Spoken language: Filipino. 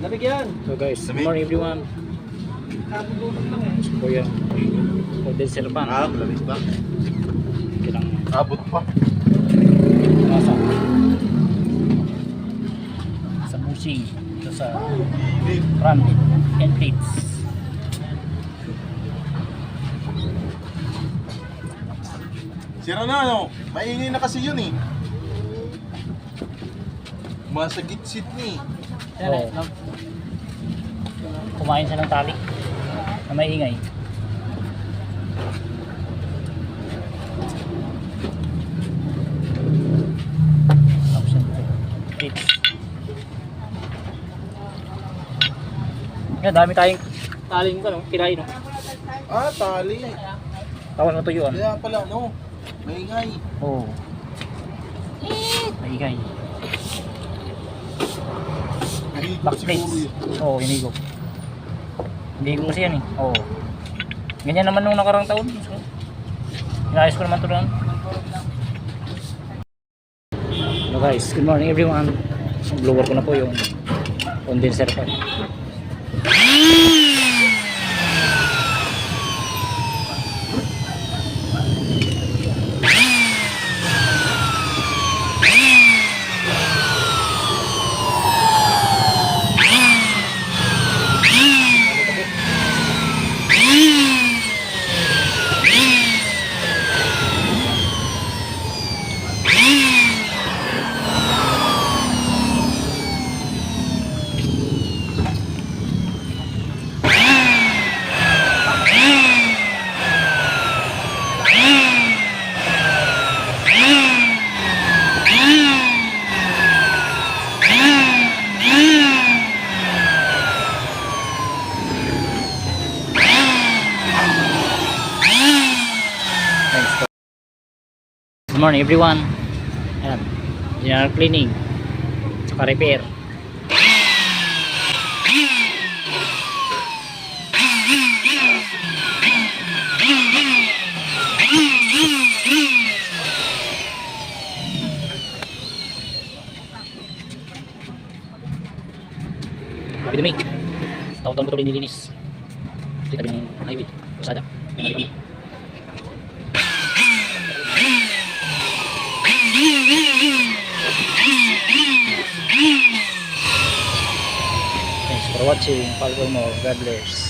Lamig yan. So guys, good morning everyone. So kuya, condenser pan. Malamig ba? Kilang Abot pa. nasa sa bushing, ito sa front end plates. Sira na, no? Maingay na kasi yun eh. Masagit seat ni. Oh. Kumain siya ng tali na maingay. Tapos yan ito. Plates. Yan, dami tayong taling ko, no? Pilay, no? Ah, tali. Tapos matuyuan. Kaya pala, no? Maingay. Oo. Maingay. Nahigop Backplates. siguro yun. Oo, hinigop. Hinigop kasi yan eh. Oo. Ganyan naman nung nakarang taon. So, inayos ko naman ito doon. Hello guys, good morning everyone. Blower ko na po yung condenser pa. Good morning everyone. Ayan, general cleaning saka repair. Sabi dumi, taon-taon ko ito nililinis. Dito tabi ng highway, Pasada. Okay, thanks for watching. Follow more. God bless.